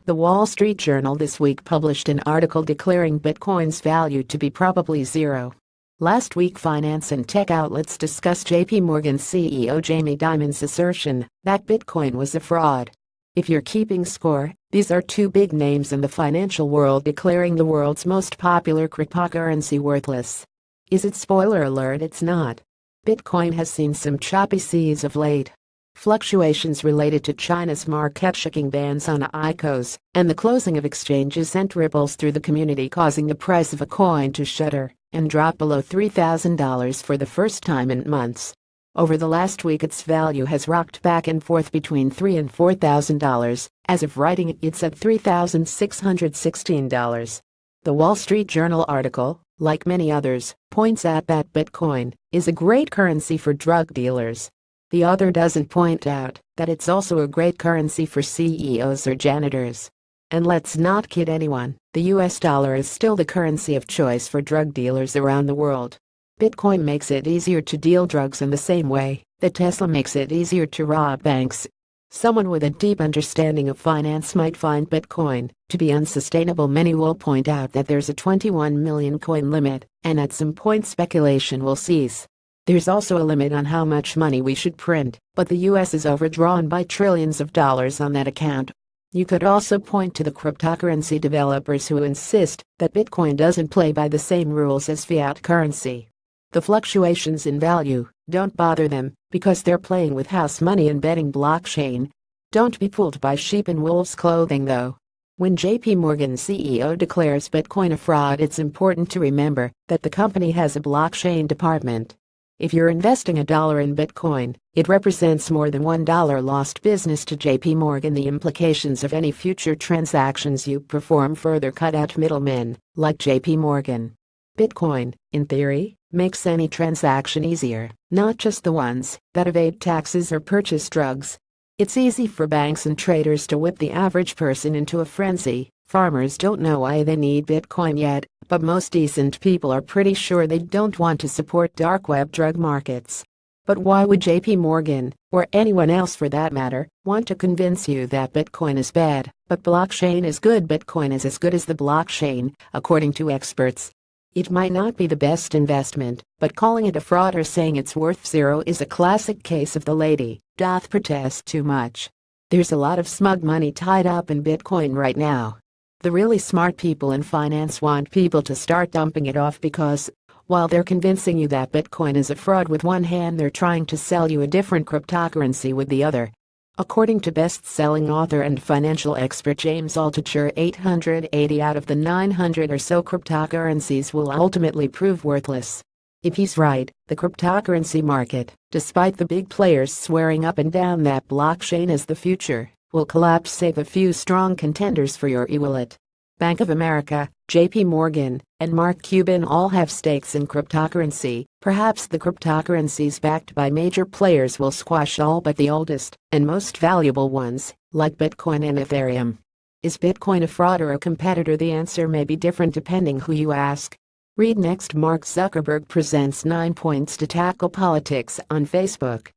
The Wall Street Journal this week published an article declaring Bitcoin's value to be probably zero. Last week, finance and tech outlets discussed JP Morgan CEO Jamie Dimon's assertion that Bitcoin was a fraud. If you're keeping score, these are two big names in the financial world declaring the world's most popular cryptocurrency worthless. Is it? Spoiler alert, it's not. Bitcoin has seen some choppy seas of late. Fluctuations related to China's market-shaking bans on ICOs and the closing of exchanges sent ripples through the community, causing the price of a coin to shudder and drop below $3,000 for the first time in months. Over the last week, its value has rocked back and forth between $3,000 and $4,000. As of writing, it's at $3,616. The Wall Street Journal article, like many others, points out that Bitcoin is a great currency for drug dealers. The author doesn't point out that it's also a great currency for CEOs or janitors. And let's not kid anyone, the US dollar is still the currency of choice for drug dealers around the world. Bitcoin makes it easier to deal drugs in the same way that Tesla makes it easier to rob banks. Someone with a deep understanding of finance might find Bitcoin to be unsustainable. Many will point out that there's a 21 million coin limit, and at some point speculation will cease. There's also a limit on how much money we should print, but the US is overdrawn by trillions of dollars on that account. You could also point to the cryptocurrency developers who insist that Bitcoin doesn't play by the same rules as fiat currency. The fluctuations in value don't bother them because they're playing with house money and betting blockchain. Don't be fooled by sheep in wolves' clothing, though. When JP Morgan CEO declares Bitcoin a fraud, it's important to remember that the company has a blockchain department. If you're investing $1 in Bitcoin, it represents more than $1 lost business to JP Morgan. The implications of any future transactions you perform further cut out middlemen like JP Morgan. Bitcoin, in theory, makes any transaction easier, not just the ones that evade taxes or purchase drugs. It's easy for banks and traders to whip the average person into a frenzy. Farmers don't know why they need Bitcoin yet, but most decent people are pretty sure they don't want to support dark web drug markets. But why would JP Morgan, or anyone else for that matter, want to convince you that Bitcoin is bad, but blockchain is good? Bitcoin is as good as the blockchain, according to experts. It might not be the best investment, but calling it a fraud or saying it's worth zero is a classic case of the lady doth protest too much. There's a lot of smug money tied up in Bitcoin right now. The really smart people in finance want people to start dumping it off because, while they're convincing you that Bitcoin is a fraud with one hand, they're trying to sell you a different cryptocurrency with the other. According to best-selling author and financial expert James Altucher, 880 out of the 900 or so cryptocurrencies will ultimately prove worthless. If he's right, the cryptocurrency market, despite the big players swearing up and down that blockchain is the future, will collapse save a few strong contenders for your e-wallet. Bank of America, JP Morgan, and Mark Cuban all have stakes in cryptocurrency. Perhaps the cryptocurrencies backed by major players will squash all but the oldest and most valuable ones, like Bitcoin and Ethereum. Is Bitcoin a fraud or a competitor? The answer may be different depending who you ask. Read next. Mark Zuckerberg presents 9 points to tackle politics on Facebook.